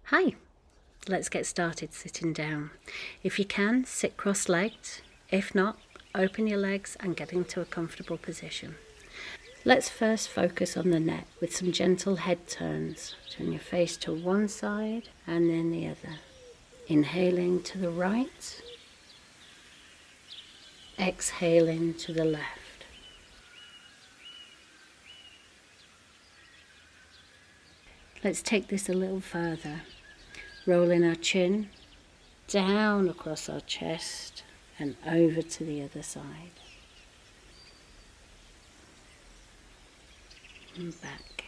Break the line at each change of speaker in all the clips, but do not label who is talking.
Hi, let's get started sitting down. If you can, sit cross-legged. If not, open your legs and get into a comfortable position. Let's first focus on the neck with some gentle head turns. Turn your face to one side and then the other. Inhaling to the right, exhaling to the left. Let's take this a little further. Rolling our chin down across our chest and over to the other side. And back.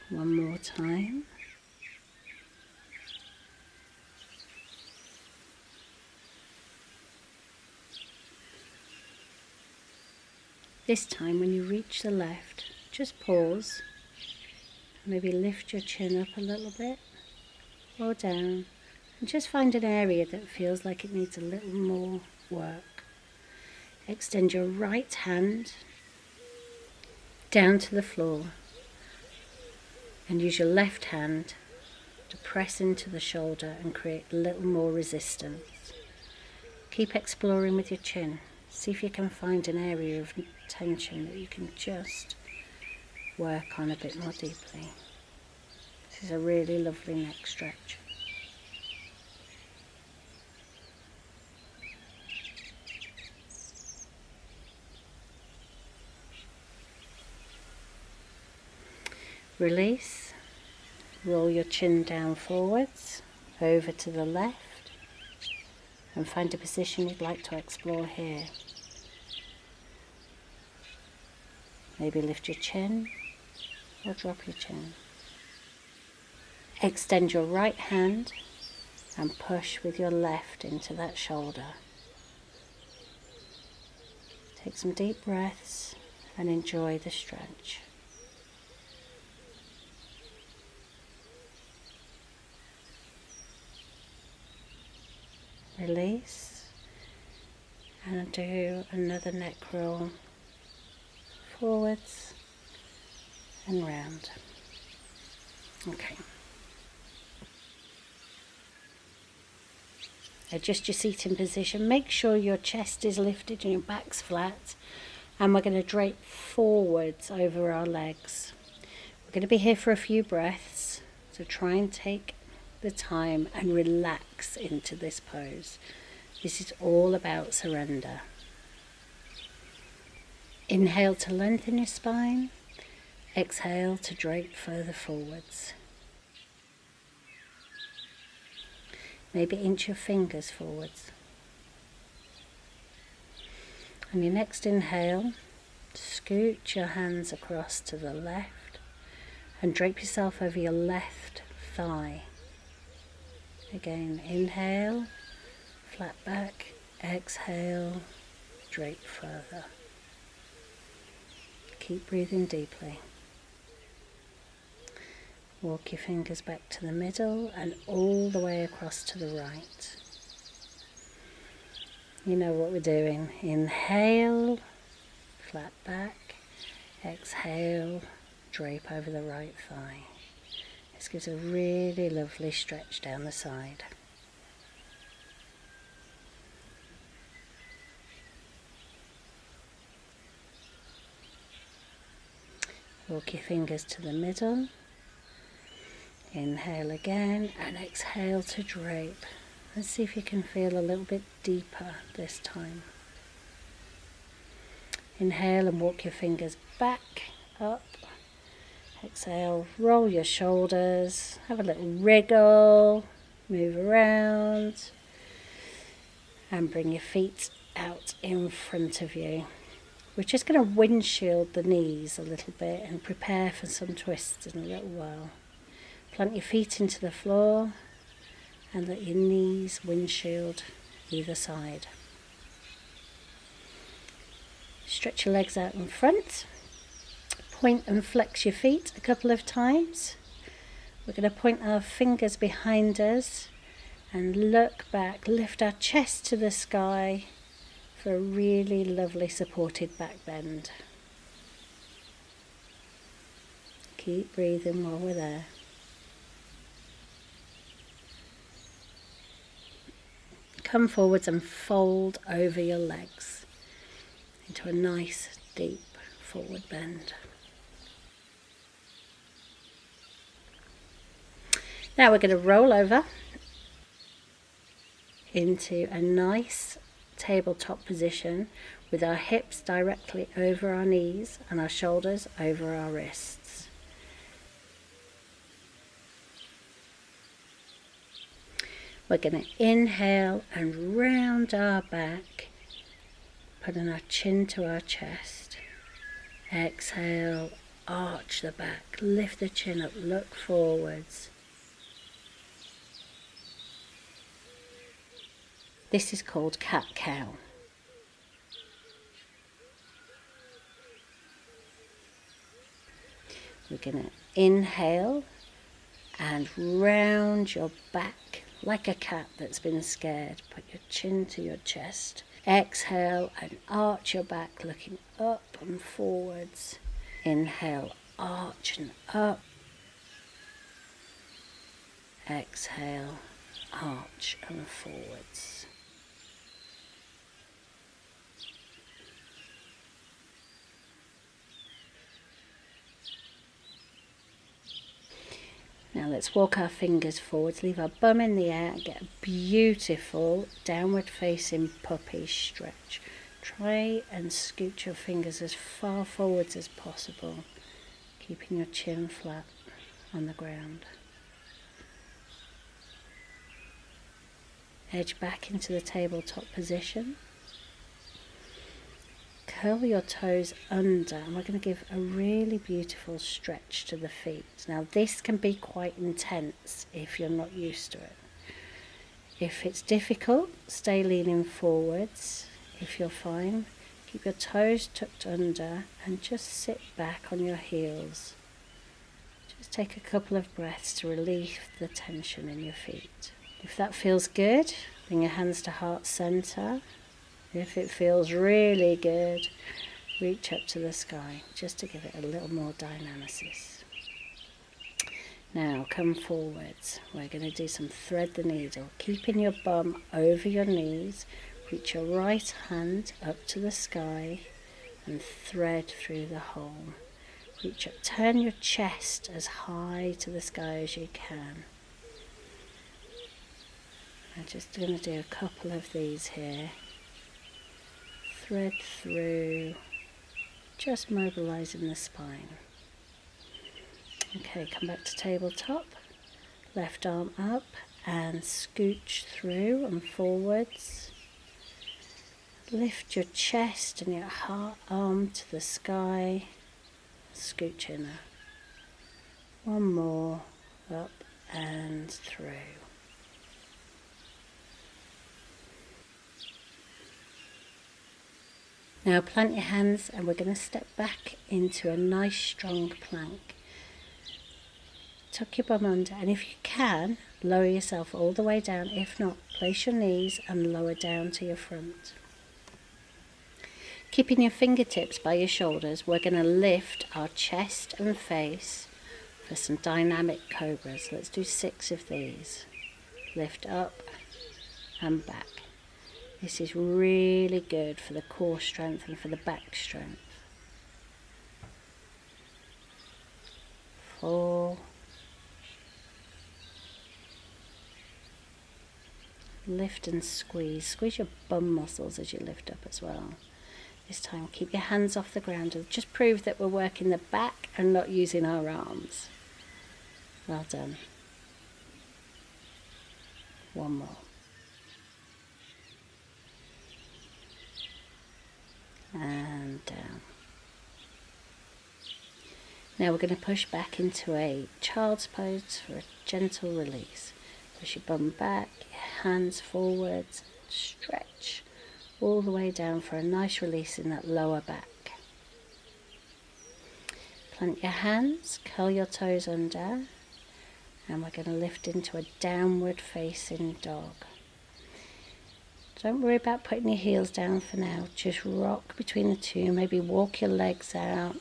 One more time. This time when you reach the left, just pause. Maybe lift your chin up a little bit or down and just find an area that feels like it needs a little more work. Extend your right hand down to the floor and use your left hand to press into the shoulder and create a little more resistance. Keep exploring with your chin. See if you can find an area of tension that you can just work on a bit more deeply. This is a really lovely neck stretch. Release. Roll your chin down forwards, over to the left, and find a position you'd like to explore here. Maybe lift your chin or drop your chin. Extend your right hand and push with your left into that shoulder. Take some deep breaths and enjoy the stretch. Release and do another neck roll forwards and round. Okay. Adjust your seating position. Make sure your chest is lifted and your back's flat. And we're going to drape forwards over our legs. We're going to be here for a few breaths. So try and take the time and relax into this pose. This is all about surrender. Inhale to lengthen your spine. Exhale to drape further forwards. Maybe inch your fingers forwards. On your next inhale, scoot your hands across to the left and drape yourself over your left thigh. Again, inhale, flat back, exhale, drape further. Keep breathing deeply. Walk your fingers back to the middle and all the way across to the right. You know what we're doing. Inhale, flat back, exhale, drape over the right thigh. This gives a really lovely stretch down the side. Walk your fingers to the middle. Inhale again and exhale to drape. Let's see if you can feel a little bit deeper this time. Inhale and walk your fingers back, up. Exhale, roll your shoulders, have a little wriggle, move around, and bring your feet out in front of you. We're just going to windshield the knees a little bit and prepare for some twists in a little while. Plant your feet into the floor and let your knees windshield either side. Stretch your legs out in front. Point and flex your feet a couple of times. We're going to point our fingers behind us and look back, lift our chest to the sky for a really lovely supported back bend. Keep breathing while we're there. Come forwards and fold over your legs into a nice deep forward bend. Now we're going to roll over into a nice tabletop position with our hips directly over our knees and our shoulders over our wrists. We're going to inhale and round our back, putting our chin to our chest. Exhale, arch the back, lift the chin up, look forwards. This is called cat-cow. We're going to inhale and round your back like a cat that's been scared. Put your chin to your chest. Exhale and arch your back, looking up and forwards. Inhale, arch and up. Exhale, arch and forwards. Now let's walk our fingers forwards, leave our bum in the air and get a beautiful downward facing puppy stretch. Try and scoot your fingers as far forwards as possible, keeping your chin flat on the ground. Edge back into the tabletop position. Curl your toes under and we're going to give a really beautiful stretch to the feet. Now this can be quite intense if you're not used to it. If it's difficult, stay leaning forwards. If you're fine, keep your toes tucked under and just sit back on your heels. Just take a couple of breaths to relieve the tension in your feet. If that feels good, bring your hands to heart center. If it feels really good, reach up to the sky, just to give it a little more dynamicis. Now come forwards. We're going to do some thread the needle. Keeping your bum over your knees, reach your right hand up to the sky and thread through the hole. Reach up, turn your chest as high to the sky as you can. I'm just going to do a couple of these here. Thread through, just mobilizing the spine. Okay, come back to tabletop. Left arm up and scooch through and forwards. Lift your chest and your heart arm to the sky. Scooch inner. One more, up and through. Now plant your hands and we're going to step back into a nice strong plank. Tuck your bum under and if you can, lower yourself all the way down. If not, place your knees and lower down to your front. Keeping your fingertips by your shoulders, we're going to lift our chest and face for some dynamic cobras. Let's do 6 of these. Lift up and back. This is really good for the core strength and for the back strength. 4. Lift and squeeze. Squeeze your bum muscles as you lift up as well. This time keep your hands off the ground and just prove that we're working the back and not using our arms. Well done. One more. And down. Now we're going to push back into a child's pose for a gentle release. Push your bum back, your hands forwards, stretch all the way down for a nice release in that lower back. Plant your hands, curl your toes under, and we're going to lift into a downward facing dog. Don't worry about putting your heels down for now. Just rock between the two. Maybe walk your legs out.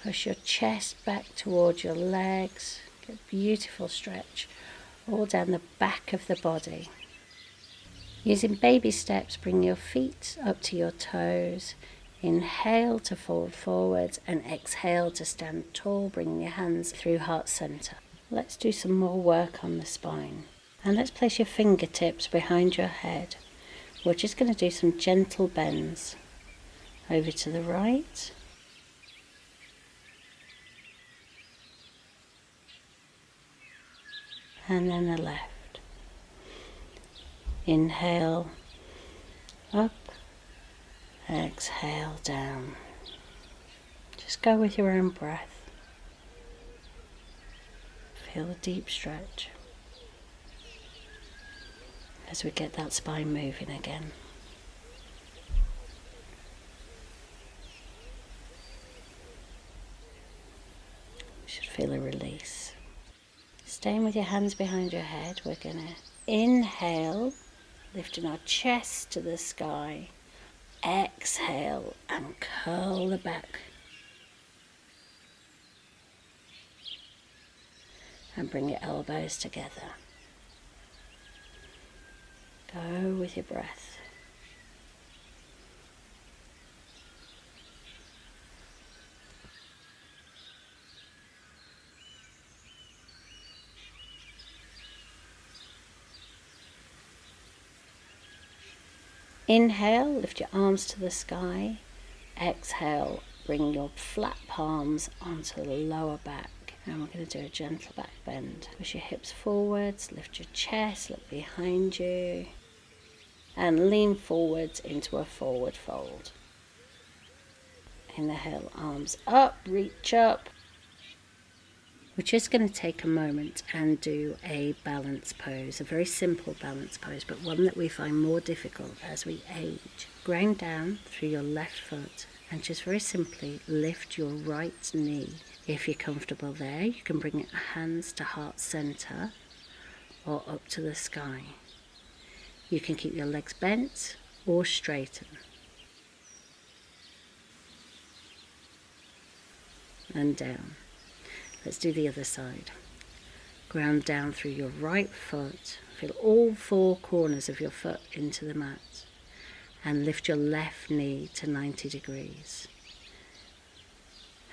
Push your chest back towards your legs. Get a beautiful stretch all down the back of the body. Using baby steps, bring your feet up to your toes. Inhale to fold forwards and exhale to stand tall, bringing your hands through heart center. Let's do some more work on the spine. And let's place your fingertips behind your head. We're just going to do some gentle bends over to the right. And then the left. Inhale up, exhale down. Just go with your own breath. Feel a deep stretch as we get that spine moving again. You should feel a release. Staying with your hands behind your head, we're going to inhale, lifting our chest to the sky. Exhale and curl the back. And bring your elbows together. Go with your breath. Inhale, lift your arms to the sky. Exhale, bring your flat palms onto the lower back. And we're going to do a gentle back bend. Push your hips forwards, lift your chest, look behind you. And lean forwards into a forward fold. Inhale, arms up, reach up. We're just going to take a moment and do a balance pose, a very simple balance pose, but one that we find more difficult as we age. Ground down through your left foot and just very simply lift your right knee. If you're comfortable there, you can bring your hands to heart center or up to the sky. You can keep your legs bent or straighten. And down. Let's do the other side. Ground down through your right foot. Feel all four corners of your foot into the mat. And lift your left knee to 90 degrees.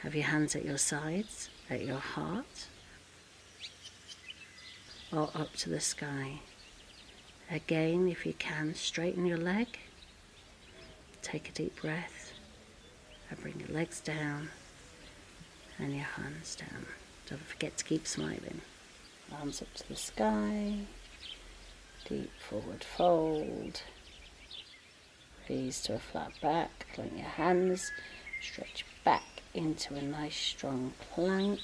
Have your hands at your sides, at your heart, or up to the sky. Again, if you can, straighten your leg. Take a deep breath. And bring your legs down and your hands down. Don't forget to keep smiling. Arms up to the sky. Deep forward fold. Ease to a flat back. Plant your hands. Stretch back into a nice strong plank.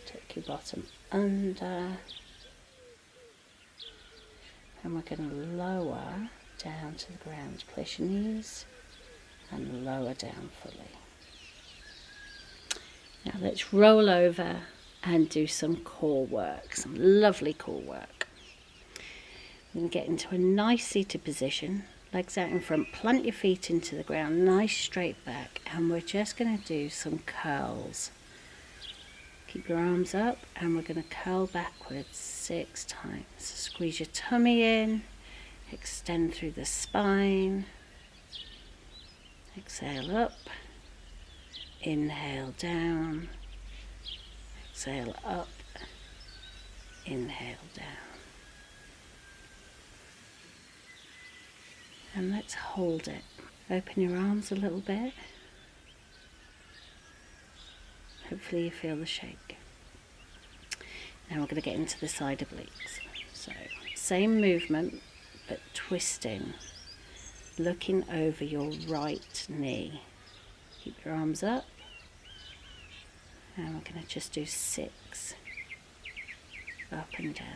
Take your bottom under. And we're going to lower down to the ground. Place your knees and lower down fully. Now let's roll over and do some core work, some lovely core work. We're going to get into a nice seated position, legs out in front, plant your feet into the ground, nice straight back, and we're just going to do some curls. Keep your arms up and we're going to curl backwards 6 times. Squeeze your tummy in, extend through the spine. Exhale up, inhale down, exhale up, inhale down. And let's hold it. Open your arms a little bit. Hopefully you feel the shake. Now we're going to get into the side obliques. So, same movement, but twisting. Looking over your right knee. Keep your arms up. And we're going to just do 6. Up and down.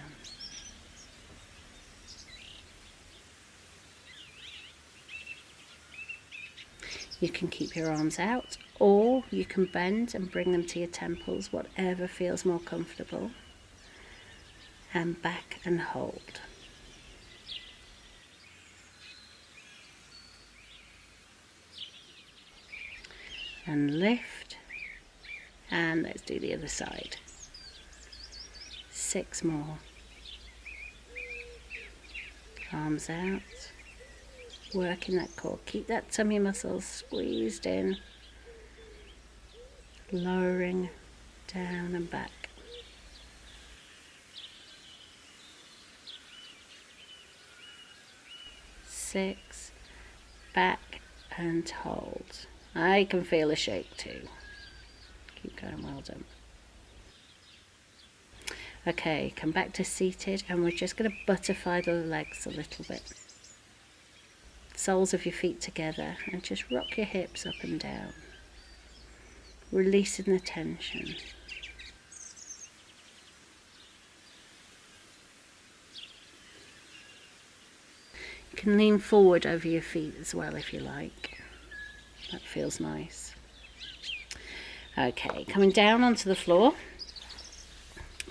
You can keep your arms out, or you can bend and bring them to your temples, whatever feels more comfortable. And back and hold. And lift, and let's do the other side. 6 more. Arms out, working that core. Keep that tummy muscles squeezed in, lowering down and back. 6, back and hold. I can feel a shake too. Keep going, well done. Okay, come back to seated, and we're just going to butterfly the legs a little bit. Soles of your feet together, and just rock your hips up and down, releasing the tension. You can lean forward over your feet as well if you like. That feels nice. Okay, coming down onto the floor.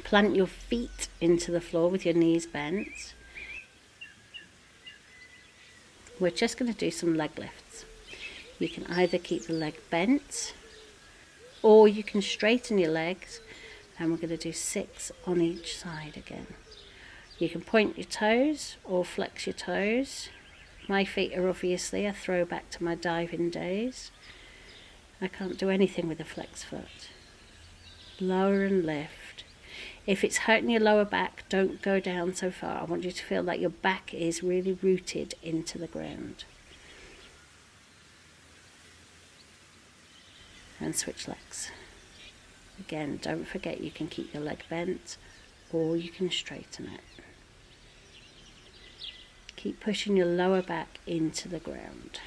Plant your feet into the floor with your knees bent. We're just going to do some leg lifts. You can either keep the leg bent, or you can straighten your legs, and we're going to do 6 on each side again. You can point your toes or flex your toes. My feet are obviously a throwback to my diving days. I can't do anything with a flex foot. Lower and lift. If it's hurting your lower back, don't go down so far. I want you to feel like your back is really rooted into the ground. And switch legs. Again, don't forget you can keep your leg bent or you can straighten it. Keep pushing your lower back into the ground.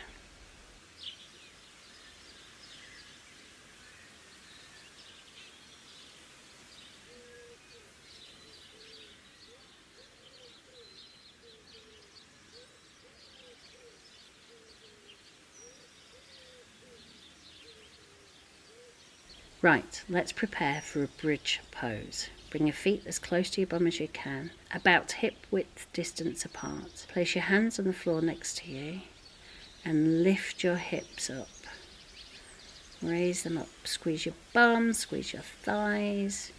Right, let's prepare for a bridge pose. Bring your feet as close to your bum as you can, about hip width distance apart. Place your hands on the floor next to you and lift your hips up. Raise them up. Squeeze your bum, squeeze your thighs.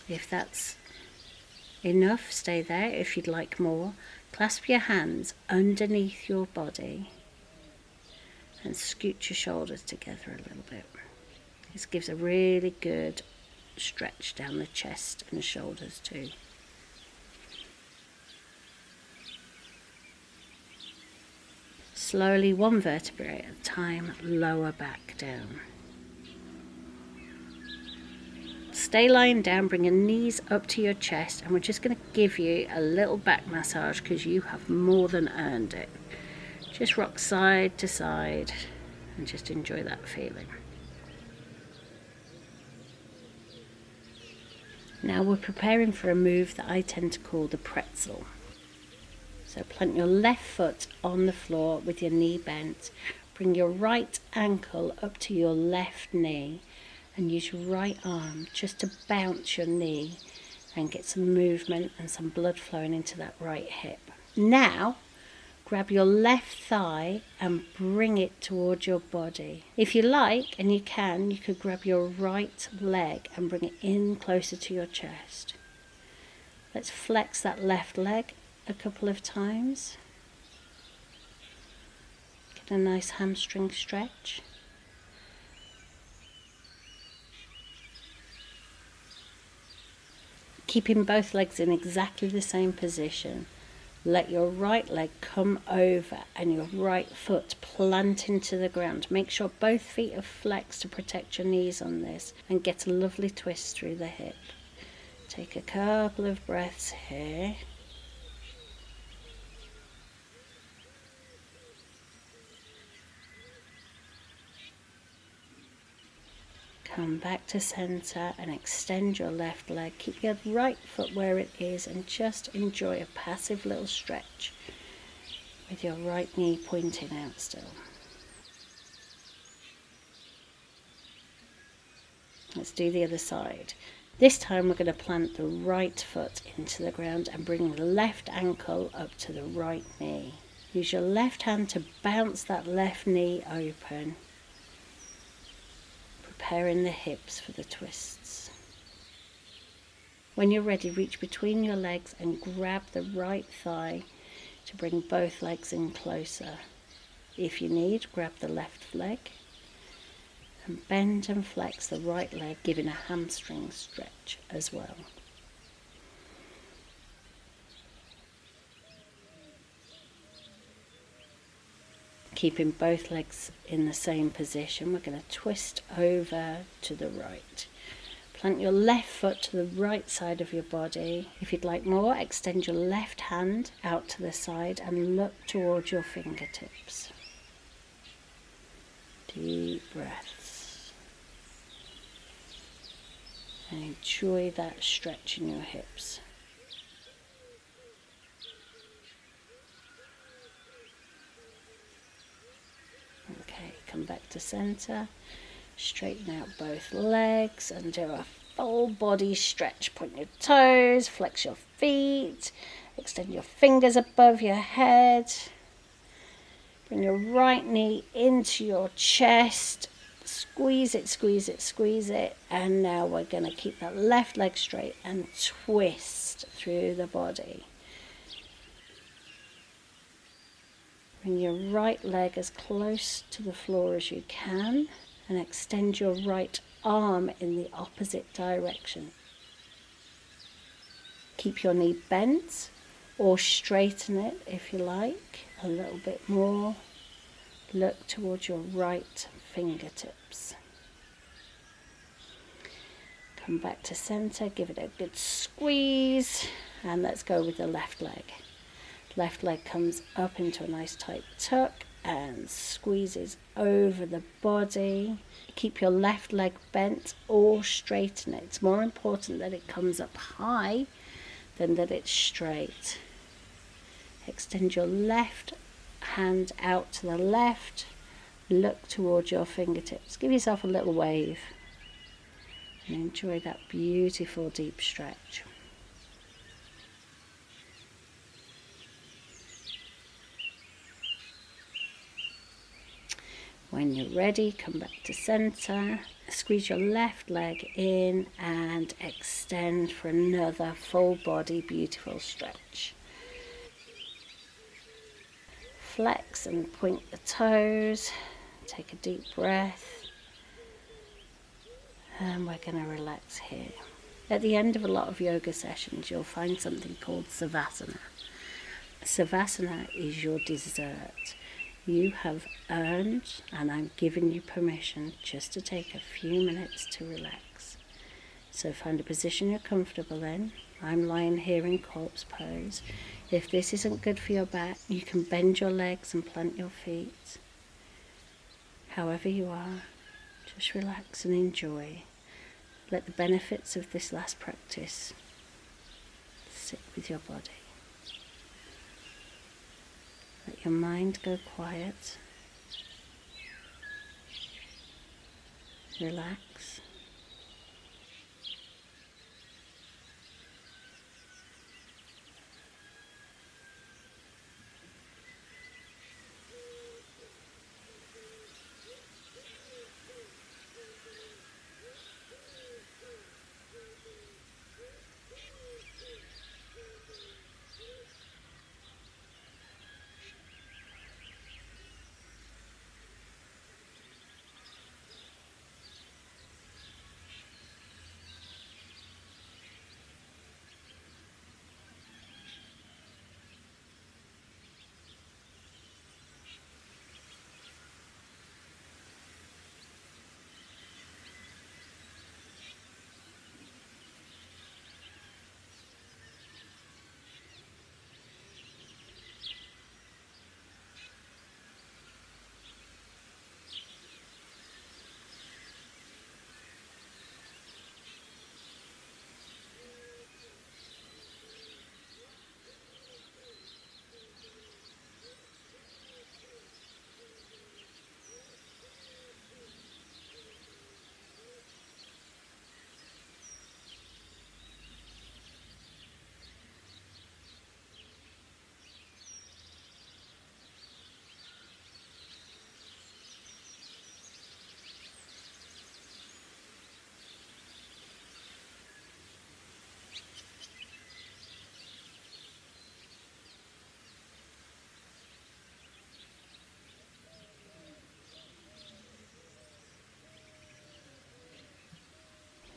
If that's enough, stay there. If you'd like more, clasp your hands underneath your body and scoot your shoulders together a little bit. This gives a really good stretch down the chest and the shoulders too. Slowly, one vertebrae at a time, lower back down. Stay lying down, bring your knees up to your chest, and we're just going to give you a little back massage because you have more than earned it. Just rock side to side and just enjoy that feeling. Now we're preparing for a move that I tend to call the pretzel. So plant your left foot on the floor with your knee bent. Bring your right ankle up to your left knee and use your right arm just to bounce your knee and get some movement and some blood flowing into that right hip. Now grab your left thigh and bring it towards your body. If you like, and you can, you could grab your right leg and bring it in closer to your chest. Let's flex that left leg a couple of times. Get a nice hamstring stretch. Keeping both legs in exactly the same position. Let your right leg come over and your right foot plant into the ground. Make sure both feet are flexed to protect your knees on this and get a lovely twist through the hip. Take a couple of breaths here. Come back to center and extend your left leg. Keep your right foot where it is and just enjoy a passive little stretch with your right knee pointing out still. Let's do the other side. This time we're going to plant the right foot into the ground and bring the left ankle up to the right knee. Use your left hand to bounce that left knee open, preparing the hips for the twists. When you're ready, reach between your legs and grab the right thigh to bring both legs in closer. If you need, grab the left leg and bend and flex the right leg, giving a hamstring stretch as well. Keeping both legs in the same position, we're going to twist over to the right. Plant your left foot to the right side of your body. If you'd like more, extend your left hand out to the side and look towards your fingertips. Deep breaths. And enjoy that stretch in your hips. Okay, come back to center. Straighten out both legs and do a full body stretch. Point your toes, flex your feet, extend your fingers above your head. Bring your right knee into your chest. Squeeze it, squeeze it, squeeze it. And now we're going to keep that left leg straight and twist through the body. Bring your right leg as close to the floor as you can and extend your right arm in the opposite direction. Keep your knee bent or straighten it if you like a little bit more. Look towards your right fingertips. Come back to center, give it a good squeeze, and let's go with the left leg. Left leg comes up into a nice tight tuck and squeezes over the body. Keep your left leg bent or straighten it. It's more important that it comes up high than that it's straight. Extend your left hand out to the left. Look towards your fingertips. Give yourself a little wave and enjoy that beautiful deep stretch. When you're ready, come back to center. Squeeze your left leg in and extend for another full body beautiful stretch. Flex and point the toes. Take a deep breath. And we're going to relax here. At the end of a lot of yoga sessions, you'll find something called Savasana. Savasana is your dessert. You have earned, and I'm giving you permission just to take a few minutes to relax. So find a position you're comfortable in. I'm lying here in corpse pose. If this isn't good for your back, you can bend your legs and plant your feet. However you are, just relax and enjoy. Let the benefits of this last practice sit with your body. Let your mind go quiet. Relax.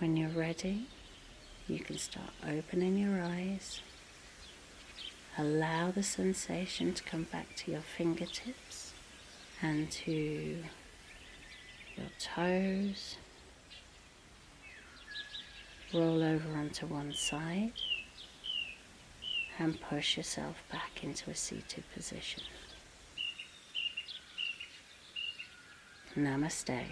When you're ready, you can start opening your eyes. Allow the sensation to come back to your fingertips and to your toes. Roll over onto one side and push yourself back into a seated position. Namaste.